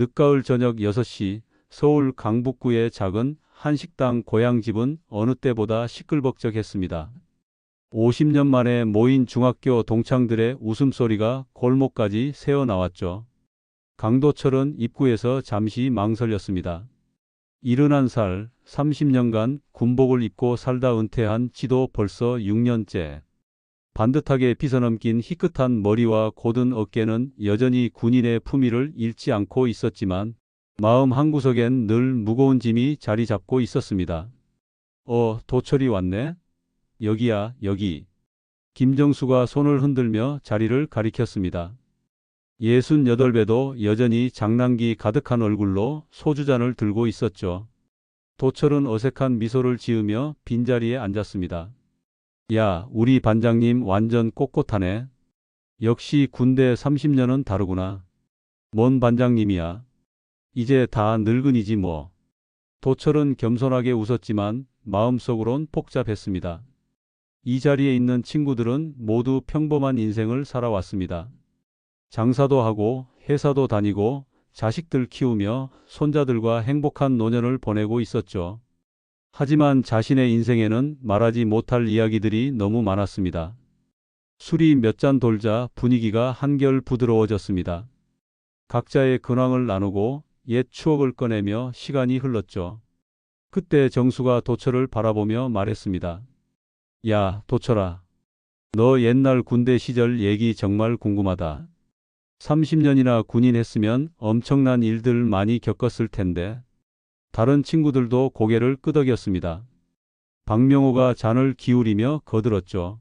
늦가을 저녁 6시 서울 강북구의 작은 한식당 고향집은 어느 때보다 시끌벅적했습니다. 50년 만에 모인 중학교 동창들의 웃음소리가 골목까지 새어나왔죠. 강도철은 입구에서 잠시 망설였습니다. 71살, 30년간 군복을 입고 살다 은퇴한 지도 벌써 6년째. 반듯하게 빗어넘긴 희끗한 머리와 곧은 어깨는 여전히 군인의 품위를 잃지 않고 있었지만 마음 한구석엔 늘 무거운 짐이 자리 잡고 있었습니다. 도철이 왔네? 여기야, 여기. 김정수가 손을 흔들며 자리를 가리켰습니다. 68배도 여전히 장난기 가득한 얼굴로 소주잔을 들고 있었죠. 도철은 어색한 미소를 지으며 빈자리에 앉았습니다. 야, 우리 반장님 완전 꼿꼿하네. 역시 군대 30년은 다르구나. 뭔 반장님이야. 이제 다 늙은이지 뭐. 도철은 겸손하게 웃었지만 마음속으론 복잡했습니다. 이 자리에 있는 친구들은 모두 평범한 인생을 살아왔습니다. 장사도 하고 회사도 다니고 자식들 키우며 손자들과 행복한 노년을 보내고 있었죠. 하지만 자신의 인생에는 말하지 못할 이야기들이 너무 많았습니다. 술이 몇 잔 돌자 분위기가 한결 부드러워졌습니다. 각자의 근황을 나누고 옛 추억을 꺼내며 시간이 흘렀죠. 그때 정수가 도철을 바라보며 말했습니다. 야, 도철아. 너 옛날 군대 시절 얘기 정말 궁금하다. 30년이나 군인 했으면 엄청난 일들 많이 겪었을 텐데. 다른 친구들도 고개를 끄덕였습니다. 박명호가 잔을 기울이며 거들었죠.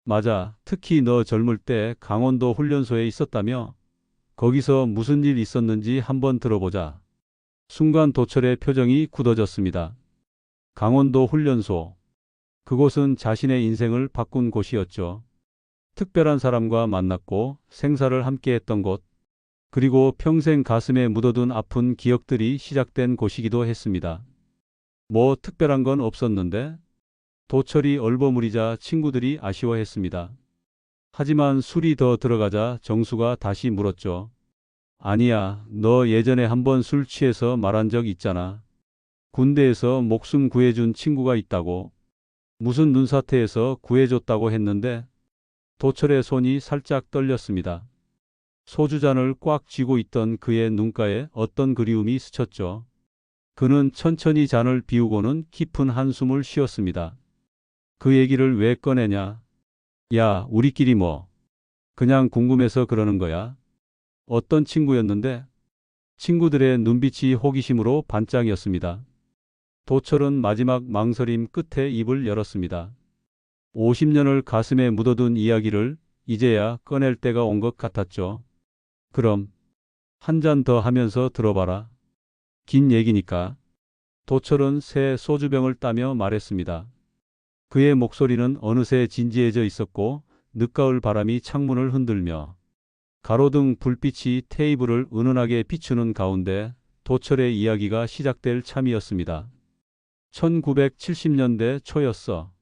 맞아. 특히 너 젊을 때 강원도 훈련소에 있었다며? 거기서 무슨 일 있었는지 한번 들어보자. 순간 도철의 표정이 굳어졌습니다. 강원도 훈련소. 그곳은 자신의 인생을 바꾼 곳이었죠. 특별한 사람과 만났고 생사를 함께했던 곳. 그리고 평생 가슴에 묻어둔 아픈 기억들이 시작된 곳이기도 했습니다. 뭐 특별한 건 없었는데? 도철이 얼버무리자 친구들이 아쉬워했습니다. 하지만 술이 더 들어가자 정수가 다시 물었죠. 아니야, 너 예전에 한번 술 취해서 말한 적 있잖아. 군대에서 목숨 구해준 친구가 있다고. 무슨 눈사태에서 구해줬다고 했는데? 도철의 손이 살짝 떨렸습니다. 소주잔을 꽉 쥐고 있던 그의 눈가에 어떤 그리움이 스쳤죠. 그는 천천히 잔을 비우고는 깊은 한숨을 쉬었습니다. 그 얘기를 왜 꺼내냐? 야, 우리끼리 뭐. 그냥 궁금해서 그러는 거야. 어떤 친구였는데? 친구들의 눈빛이 호기심으로 반짝이었습니다. 도철은 마지막 망설임 끝에 입을 열었습니다. 50년을 가슴에 묻어둔 이야기를 이제야 꺼낼 때가 온 것 같았죠. 그럼 한 잔 더 하면서 들어봐라. 긴 얘기니까. 도철은 새 소주병을 따며 말했습니다. 그의 목소리는 어느새 진지해져 있었고 늦가을 바람이 창문을 흔들며 가로등 불빛이 테이블을 은은하게 비추는 가운데 도철의 이야기가 시작될 참이었습니다. 1970년대 초였어.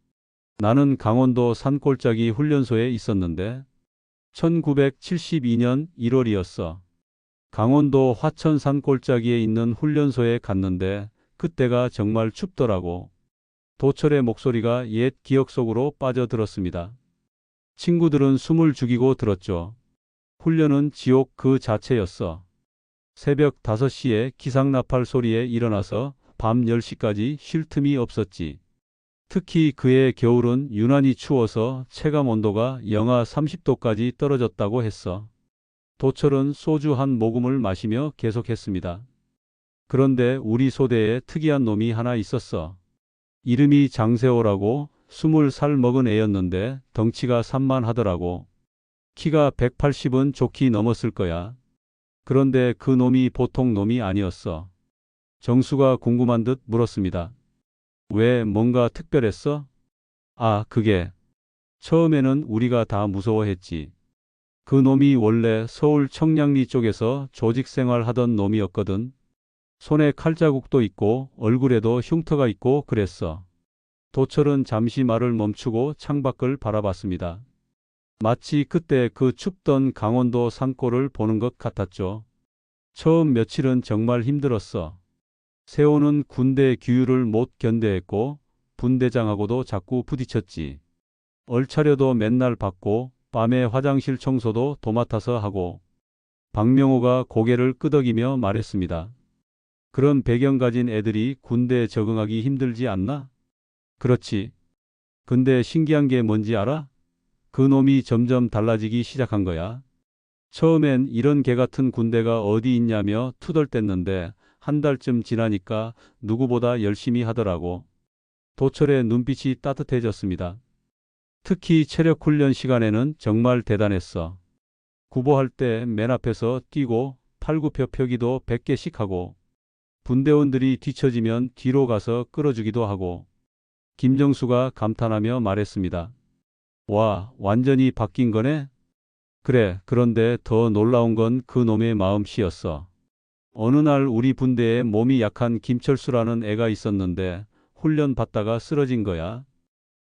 나는 강원도 산골짜기 훈련소에 있었는데 1972년 1월이었어. 강원도 화천 산골짜기에 있는 훈련소에 갔는데 그때가 정말 춥더라고. 도철의 목소리가 옛 기억 속으로 빠져들었습니다. 친구들은 숨을 죽이고 들었죠. 훈련은 지옥 그 자체였어. 새벽 5시에 기상나팔 소리에 일어나서 밤 10시까지 쉴 틈이 없었지. 특히 그해 겨울은 유난히 추워서 체감 온도가 영하 30도까지 떨어졌다고 했어. 도철은 소주 한 모금을 마시며 계속했습니다. 그런데 우리 소대에 특이한 놈이 하나 있었어. 이름이 장세호라고 20살 먹은 애였는데 덩치가 산만하더라고. 키가 180은 좋게 넘었을 거야. 그런데 그 놈이 보통 놈이 아니었어. 정수가 궁금한 듯 물었습니다. 왜 뭔가 특별했어? 아, 그게. 처음에는 우리가 다 무서워했지. 그 놈이 원래 서울 청량리 쪽에서 조직 생활하던 놈이었거든. 손에 칼자국도 있고 얼굴에도 흉터가 있고 그랬어. 도철은 잠시 말을 멈추고 창밖을 바라봤습니다. 마치 그때 그 춥던 강원도 산골을 보는 것 같았죠. 처음 며칠은 정말 힘들었어. 세호는 군대 규율을 못 견뎌했고 분대장하고도 자꾸 부딪혔지. 얼차려도 맨날 받고 밤에 화장실 청소도 도맡아서 하고. 박명호가 고개를 끄덕이며 말했습니다. 그런 배경 가진 애들이 군대에 적응하기 힘들지 않나? 그렇지. 근데 신기한 게 뭔지 알아? 그 놈이 점점 달라지기 시작한 거야. 처음엔 이런 개 같은 군대가 어디 있냐며 투덜댔는데 한 달쯤 지나니까 누구보다 열심히 하더라고. 도철의 눈빛이 따뜻해졌습니다. 특히 체력 훈련 시간에는 정말 대단했어. 구보할 때 맨 앞에서 뛰고 팔굽혀 펴기도 100개씩 하고 분대원들이 뒤처지면 뒤로 가서 끌어주기도 하고. 김정수가 감탄하며 말했습니다. 와, 완전히 바뀐 거네? 그래, 그런데 더 놀라운 건 그 놈의 마음씨였어. 어느 날 우리 분대에 몸이 약한 김철수라는 애가 있었는데 훈련 받다가 쓰러진 거야.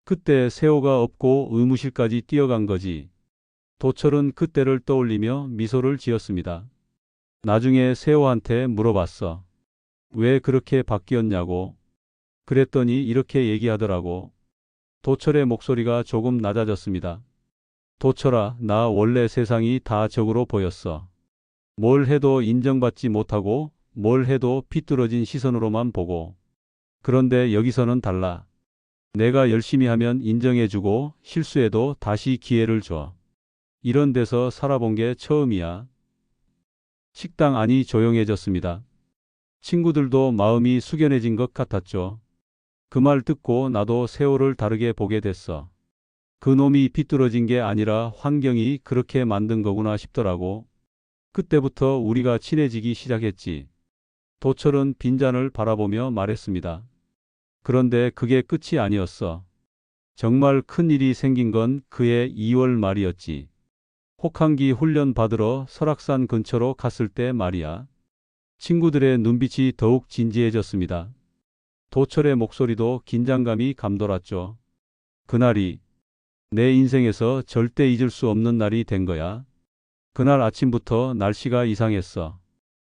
그때 세호가 없고 의무실까지 뛰어간 거지. 도철은 그때를 떠올리며 미소를 지었습니다. 나중에 세호한테 물어봤어. 왜 그렇게 바뀌었냐고. 그랬더니 이렇게 얘기하더라고. 도철의 목소리가 조금 낮아졌습니다. 도철아, 나 원래 세상이 다 적으로 보였어. 뭘 해도 인정받지 못하고 뭘 해도 삐뚤어진 시선으로만 보고. 그런데 여기서는 달라. 내가 열심히 하면 인정해주고 실수해도 다시 기회를 줘. 이런 데서 살아본 게 처음이야. 식당 안이 조용해졌습니다. 친구들도 마음이 숙연해진 것 같았죠. 그 말 듣고 나도 세호를 다르게 보게 됐어. 그 놈이 삐뚤어진 게 아니라 환경이 그렇게 만든 거구나 싶더라고. 그때부터 우리가 친해지기 시작했지. 도철은 빈잔을 바라보며 말했습니다. 그런데 그게 끝이 아니었어. 정말 큰 일이 생긴 건 그해 2월 말이었지. 혹한기 훈련 받으러 설악산 근처로 갔을 때 말이야. 친구들의 눈빛이 더욱 진지해졌습니다. 도철의 목소리도 긴장감이 감돌았죠. 그날이 내 인생에서 절대 잊을 수 없는 날이 된 거야. 그날 아침부터 날씨가 이상했어.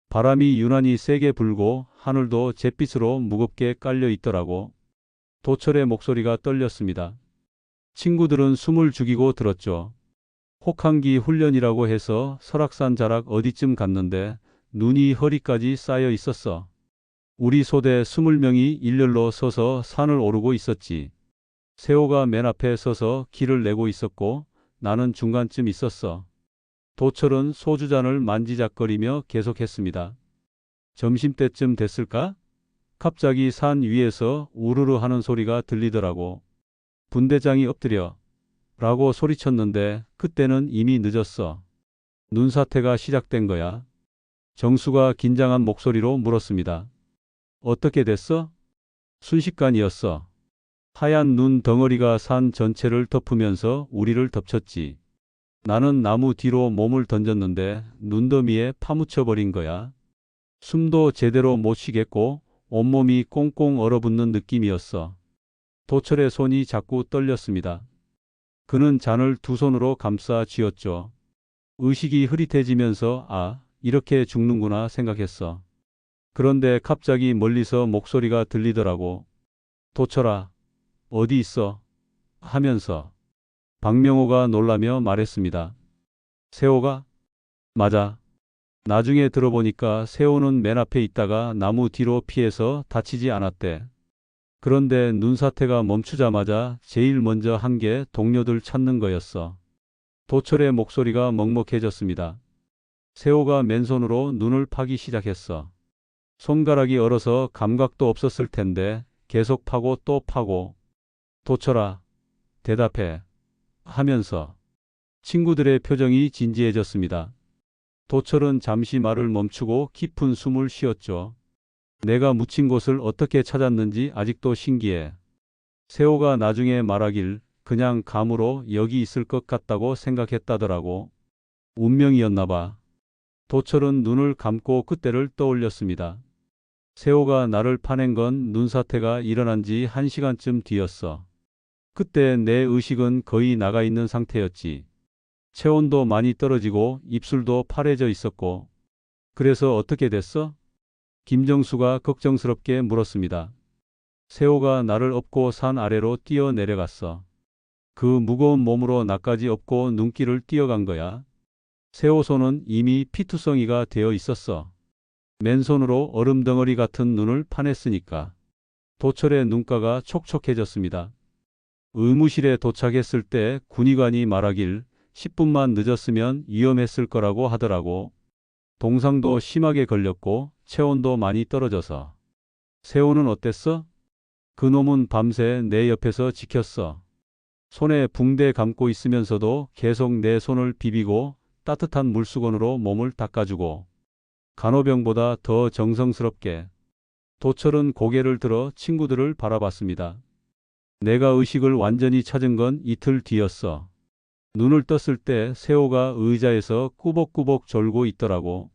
바람이 유난히 세게 불고 하늘도 잿빛으로 무겁게 깔려 있더라고. 도철의 목소리가 떨렸습니다. 친구들은 숨을 죽이고 들었죠. 혹한기 훈련이라고 해서 설악산 자락 어디쯤 갔는데 눈이 허리까지 쌓여 있었어. 우리 소대 20명이 일렬로 서서 산을 오르고 있었지. 세호가 맨 앞에 서서 길을 내고 있었고 나는 중간쯤 있었어. 도철은 소주잔을 만지작거리며 계속했습니다. 점심때쯤 됐을까? 갑자기 산 위에서 우르르 하는 소리가 들리더라고. 분대장이 엎드려 라고 소리쳤는데 그때는 이미 늦었어. 눈사태가 시작된 거야. 정수가 긴장한 목소리로 물었습니다. 어떻게 됐어? 순식간이었어. 하얀 눈 덩어리가 산 전체를 덮으면서 우리를 덮쳤지. 나는 나무 뒤로 몸을 던졌는데 눈더미에 파묻혀버린 거야. 숨도 제대로 못 쉬겠고 온몸이 꽁꽁 얼어붙는 느낌이었어. 도철의 손이 자꾸 떨렸습니다. 그는 잔을 두 손으로 감싸 쥐었죠. 의식이 흐릿해지면서 아, 이렇게 죽는구나 생각했어. 그런데 갑자기 멀리서 목소리가 들리더라고. 도철아, 어디 있어? 하면서. 박명호가 놀라며 말했습니다. 세호가? 맞아. 나중에 들어보니까 세호는 맨 앞에 있다가 나무 뒤로 피해서 다치지 않았대. 그런데 눈사태가 멈추자마자 제일 먼저 한 게 동료들 찾는 거였어. 도철의 목소리가 먹먹해졌습니다. 세호가 맨손으로 눈을 파기 시작했어. 손가락이 얼어서 감각도 없었을 텐데 계속 파고 또 파고. 도철아, 대답해. 하면서. 친구들의 표정이 진지해졌습니다. 도철은 잠시 말을 멈추고 깊은 숨을 쉬었죠. 내가 묻힌 곳을 어떻게 찾았는지 아직도 신기해. 세호가 나중에 말하길 그냥 감으로 여기 있을 것 같다고 생각했다더라고. 운명이었나 봐. 도철은 눈을 감고 그때를 떠올렸습니다. 세호가 나를 파낸 건 눈사태가 일어난 지 1시간쯤 뒤였어. 그때 내 의식은 거의 나가 있는 상태였지. 체온도 많이 떨어지고 입술도 파래져 있었고 그래서 어떻게 됐어? 김정수가 걱정스럽게 물었습니다. 세호가 나를 업고 산 아래로 뛰어 내려갔어. 그 무거운 몸으로 나까지 업고 눈길을 뛰어간 거야. 세호 손은 이미 피투성이가 되어 있었어. 맨손으로 얼음 덩어리 같은 눈을 파냈으니까. 도철의 눈가가 촉촉해졌습니다. 의무실에 도착했을 때 군의관이 말하길 10분만 늦었으면 위험했을 거라고 하더라고. 동상도 심하게 걸렸고 체온도 많이 떨어져서. 세호는 어땠어? 그놈은 밤새 내 옆에서 지켰어. 손에 붕대 감고 있으면서도 계속 내 손을 비비고 따뜻한 물수건으로 몸을 닦아주고 간호병보다 더 정성스럽게. 도철은 고개를 들어 친구들을 바라봤습니다. 내가 의식을 완전히 찾은 건 이틀 뒤였어. 눈을 떴을 때 세호가 의자에서 꾸벅꾸벅 졸고 있더라고.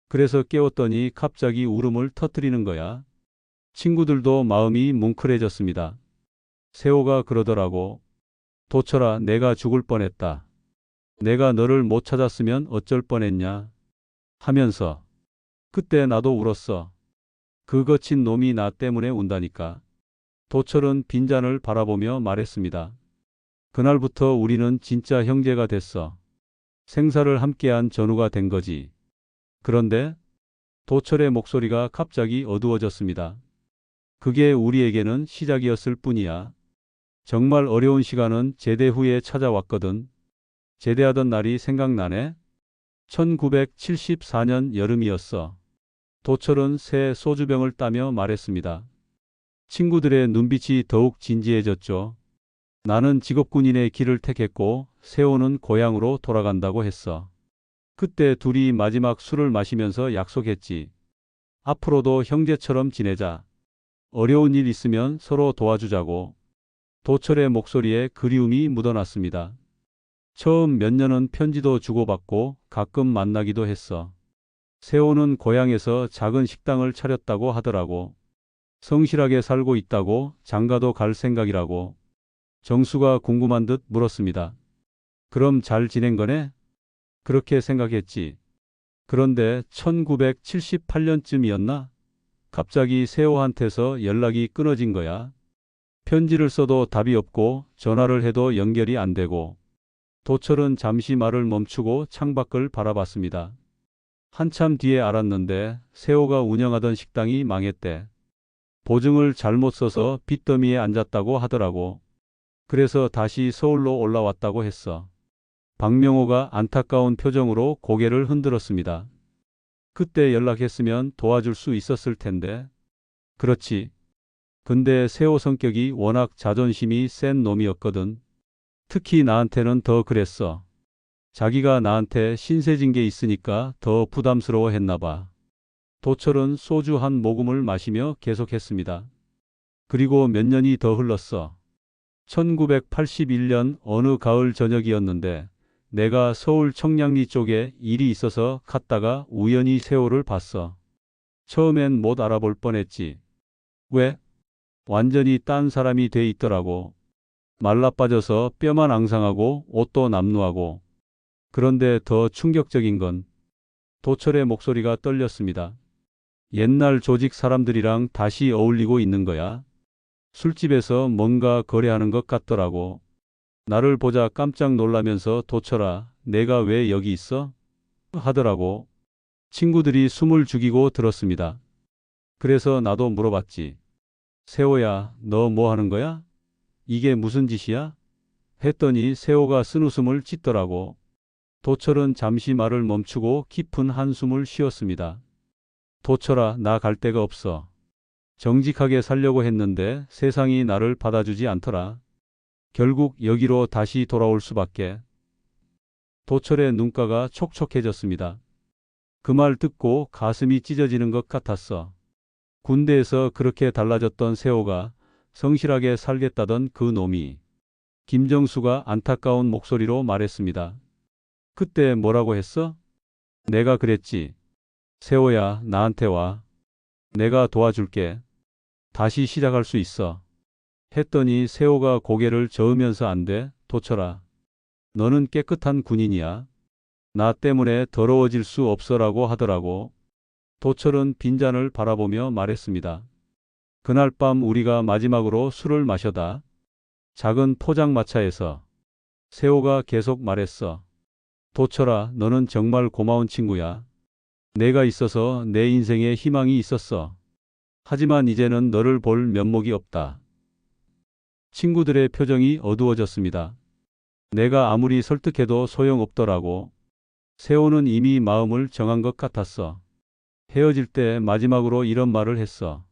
그래서 깨웠더니 갑자기 울음을 터뜨리는 거야. 친구들도 마음이 뭉클해졌습니다. 세호가 그러더라고. 도철아, 내가 죽을 뻔했다. 내가 너를 못 찾았으면 어쩔 뻔했냐. 하면서. 그때 나도 울었어. 그 거친 놈이 나 때문에 운다니까. 도철은 빈잔을 바라보며 말했습니다. 그날부터 우리는 진짜 형제가 됐어. 생사를 함께한 전우가 된 거지. 그런데 도철의 목소리가 갑자기 어두워졌습니다. 그게 우리에게는 시작이었을 뿐이야. 정말 어려운 시간은 제대 후에 찾아왔거든. 제대하던 날이 생각나네. 1974년 여름이었어. 도철은 새 소주병을 따며 말했습니다. 친구들의 눈빛이 더욱 진지해졌죠. 나는 직업군인의 길을 택했고 세호는 고향으로 돌아간다고 했어. 그때 둘이 마지막 술을 마시면서 약속했지. 앞으로도 형제처럼 지내자. 어려운 일 있으면 서로 도와주자고. 도철의 목소리에 그리움이 묻어났습니다. 처음 몇 년은 편지도 주고받고 가끔 만나기도 했어. 세호는 고향에서 작은 식당을 차렸다고 하더라고. 성실하게 살고 있다고. 장가도 갈 생각이라고. 정수가 궁금한 듯 물었습니다. 그럼 잘 지낸 거네? 그렇게 생각했지. 그런데 1978년쯤이었나? 갑자기 세호한테서 연락이 끊어진 거야. 편지를 써도 답이 없고 전화를 해도 연결이 안 되고. 도철은 잠시 말을 멈추고 창밖을 바라봤습니다. 한참 뒤에 알았는데 세호가 운영하던 식당이 망했대. 보증을 잘못 써서 빚더미에 앉았다고 하더라고. 그래서 다시 서울로 올라왔다고 했어. 박명호가 안타까운 표정으로 고개를 흔들었습니다. 그때 연락했으면 도와줄 수 있었을 텐데. 그렇지. 근데 세호 성격이 워낙 자존심이 센 놈이었거든. 특히 나한테는 더 그랬어. 자기가 나한테 신세진 게 있으니까 더 부담스러워 했나 봐. 도철은 소주 한 모금을 마시며 계속했습니다. 그리고 몇 년이 더 흘렀어. 1981년 어느 가을 저녁이었는데 내가 서울 청량리 쪽에 일이 있어서 갔다가 우연히 세호를 봤어. 처음엔 못 알아볼 뻔했지. 왜? 완전히 딴 사람이 돼 있더라고. 말라빠져서 뼈만 앙상하고 옷도 남루하고. 그런데 더 충격적인 건 도철의 목소리가 떨렸습니다. 옛날 조직 사람들이랑 다시 어울리고 있는 거야. 술집에서 뭔가 거래하는 것 같더라고. 나를 보자 깜짝 놀라면서 도철아, 내가 왜 여기 있어? 하더라고. 친구들이 숨을 죽이고 들었습니다. 그래서 나도 물어봤지. 세호야, 너 뭐 하는 거야? 이게 무슨 짓이야? 했더니 세호가 쓴웃음을 짓더라고. 도철은 잠시 말을 멈추고 깊은 한숨을 쉬었습니다. 도철아, 나 갈 데가 없어. 정직하게 살려고 했는데 세상이 나를 받아주지 않더라. 결국 여기로 다시 돌아올 수밖에. 도철의 눈가가 촉촉해졌습니다. 그 말 듣고 가슴이 찢어지는 것 같았어. 군대에서 그렇게 달라졌던 세호가 성실하게 살겠다던 그 놈이. 김정수가 안타까운 목소리로 말했습니다. 그때 뭐라고 했어? 내가 그랬지. 세호야, 나한테 와. 내가 도와줄게. 다시 시작할 수 있어. 했더니 세호가 고개를 저으면서 안 돼, 도철아. 너는 깨끗한 군인이야. 나 때문에 더러워질 수 없어라고 하더라고. 도철은 빈잔을 바라보며 말했습니다. 그날 밤 우리가 마지막으로 술을 마셔다. 작은 포장마차에서 세호가 계속 말했어. 도철아, 너는 정말 고마운 친구야. 내가 있어서 내 인생에 희망이 있었어. 하지만 이제는 너를 볼 면목이 없다. 친구들의 표정이 어두워졌습니다. 내가 아무리 설득해도 소용없더라고. 세호는 이미 마음을 정한 것 같았어. 헤어질 때 마지막으로 이런 말을 했어.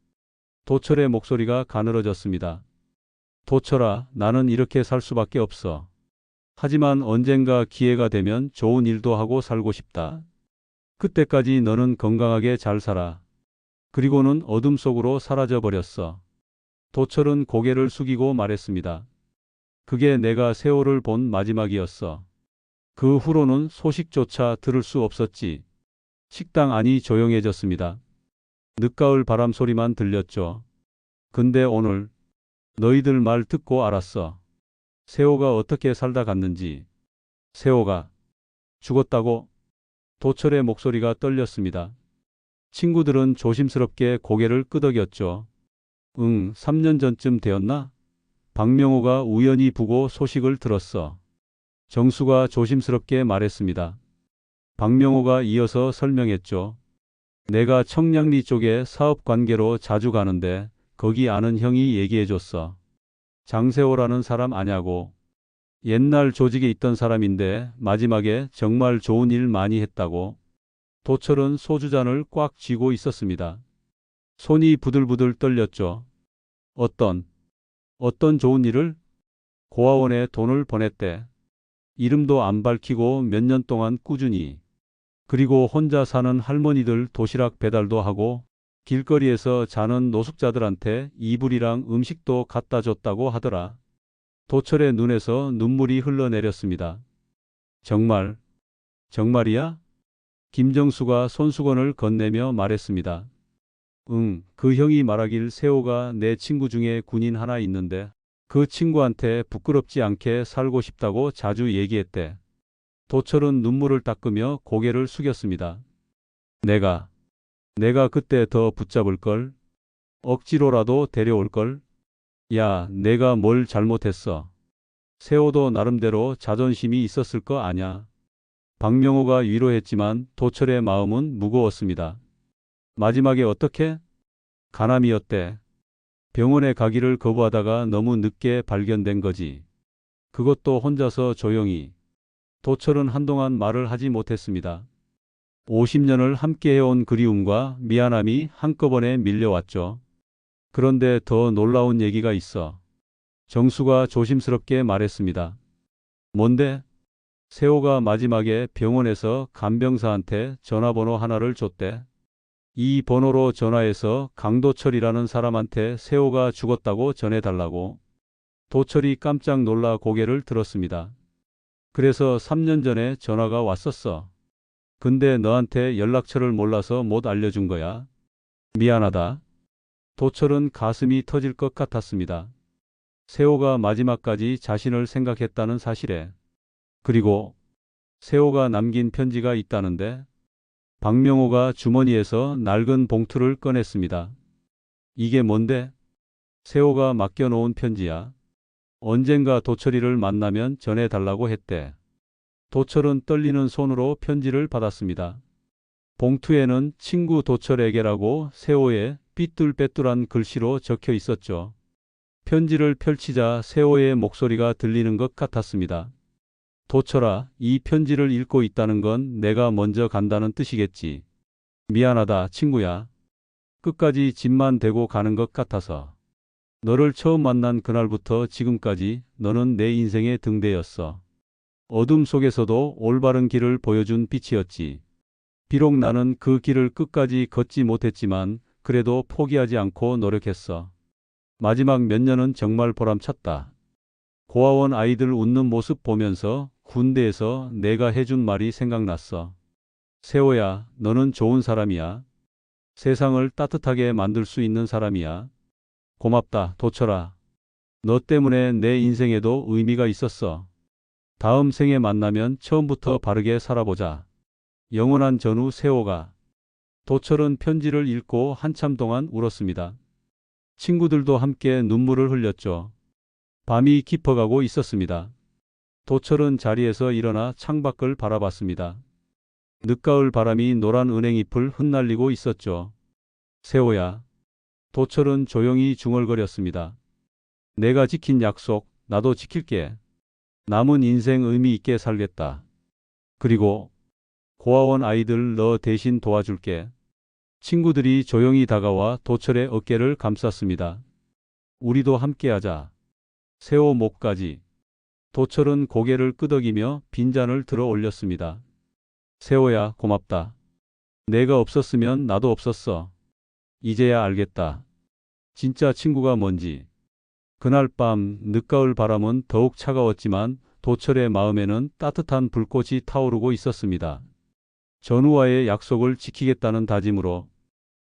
도철의 목소리가 가늘어졌습니다. 도철아, 나는 이렇게 살 수밖에 없어. 하지만 언젠가 기회가 되면 좋은 일도 하고 살고 싶다. 그때까지 너는 건강하게 잘 살아. 그리고는 어둠 속으로 사라져 버렸어. 도철은 고개를 숙이고 말했습니다. 그게 내가 세호를 본 마지막이었어. 그 후로는 소식조차 들을 수 없었지. 식당 안이 조용해졌습니다. 늦가을 바람 소리만 들렸죠. 근데 오늘 너희들 말 듣고 알았어. 세호가 어떻게 살다 갔는지. 세호가 죽었다고? 도철의 목소리가 떨렸습니다. 친구들은 조심스럽게 고개를 끄덕였죠. 3년 전쯤 되었나? 박명호가 우연히 보고 소식을 들었어. 정수가 조심스럽게 말했습니다. 박명호가 이어서 설명했죠. 내가 청량리 쪽에 사업 관계로 자주 가는데 거기 아는 형이 얘기해줬어. 장세호라는 사람 아냐고. 옛날 조직에 있던 사람인데 마지막에 정말 좋은 일 많이 했다고. 도철은 소주잔을 꽉 쥐고 있었습니다. 손이 부들부들 떨렸죠. 어떤 좋은 일을? 고아원에 돈을 보냈대. 이름도 안 밝히고 몇 년 동안 꾸준히. 그리고 혼자 사는 할머니들 도시락 배달도 하고 길거리에서 자는 노숙자들한테 이불이랑 음식도 갖다 줬다고 하더라. 도철의 눈에서 눈물이 흘러내렸습니다. 정말이야? 김정수가 손수건을 건네며 말했습니다. 그 형이 말하길 세호가 내 친구 중에 군인 하나 있는데 그 친구한테 부끄럽지 않게 살고 싶다고 자주 얘기했대. 도철은 눈물을 닦으며 고개를 숙였습니다. 내가 그때 더 붙잡을걸? 억지로라도 데려올걸? 야, 내가 뭘 잘못했어. 세호도 나름대로 자존심이 있었을 거 아냐. 박명호가 위로했지만 도철의 마음은 무거웠습니다. 마지막에 어떻게? 간암이었대. 병원에 가기를 거부하다가 너무 늦게 발견된 거지. 그것도 혼자서 조용히. 도철은 한동안 말을 하지 못했습니다. 50년을 함께 해온 그리움과 미안함이 한꺼번에 밀려왔죠. 그런데 더 놀라운 얘기가 있어. 정수가 조심스럽게 말했습니다. 뭔데? 세호가 마지막에 병원에서 간병사한테 전화번호 하나를 줬대. 이 번호로 전화해서 강도철이라는 사람한테 세호가 죽었다고 전해달라고. 도철이 깜짝 놀라 고개를 들었습니다. 그래서 3년 전에 전화가 왔었어. 근데 너한테 연락처를 몰라서 못 알려준 거야. 미안하다. 도철은 가슴이 터질 것 같았습니다. 세호가 마지막까지 자신을 생각했다는 사실에. 그리고 세호가 남긴 편지가 있다는데. 박명호가 주머니에서 낡은 봉투를 꺼냈습니다. 이게 뭔데? 세호가 맡겨놓은 편지야. 언젠가 도철이를 만나면 전해달라고 했대. 도철은 떨리는 손으로 편지를 받았습니다. 봉투에는 친구 도철에게라고 세호의 삐뚤빼뚤한 글씨로 적혀 있었죠. 편지를 펼치자 세호의 목소리가 들리는 것 같았습니다. 도철아, 이 편지를 읽고 있다는 건 내가 먼저 간다는 뜻이겠지. 미안하다, 친구야. 끝까지 집만 대고 가는 것 같아서. 너를 처음 만난 그날부터 지금까지 너는 내 인생의 등대였어. 어둠 속에서도 올바른 길을 보여준 빛이었지. 비록 나는 그 길을 끝까지 걷지 못했지만 그래도 포기하지 않고 노력했어. 마지막 몇 년은 정말 보람찼다. 고아원 아이들 웃는 모습 보면서 군대에서 내가 해준 말이 생각났어. 세호야, 너는 좋은 사람이야. 세상을 따뜻하게 만들 수 있는 사람이야. 고맙다, 도철아. 너 때문에 내 인생에도 의미가 있었어. 다음 생에 만나면 처음부터 바르게 살아보자. 영원한 전우 세호가. 도철은 편지를 읽고 한참 동안 울었습니다. 친구들도 함께 눈물을 흘렸죠. 밤이 깊어가고 있었습니다. 도철은 자리에서 일어나 창밖을 바라봤습니다. 늦가을 바람이 노란 은행잎을 흩날리고 있었죠. 세호야. 도철은 조용히 중얼거렸습니다. 내가 지킨 약속, 나도 지킬게. 남은 인생 의미 있게 살겠다. 그리고 고아원 아이들 너 대신 도와줄게. 친구들이 조용히 다가와 도철의 어깨를 감쌌습니다. 우리도 함께하자. 세호 목까지. 도철은 고개를 끄덕이며 빈잔을 들어 올렸습니다. 세호야, 고맙다. 내가 없었으면 나도 없었어. 이제야 알겠다. 진짜 친구가 뭔지. 그날 밤 늦가을 바람은 더욱 차가웠지만 도철의 마음에는 따뜻한 불꽃이 타오르고 있었습니다. 전우와의 약속을 지키겠다는 다짐으로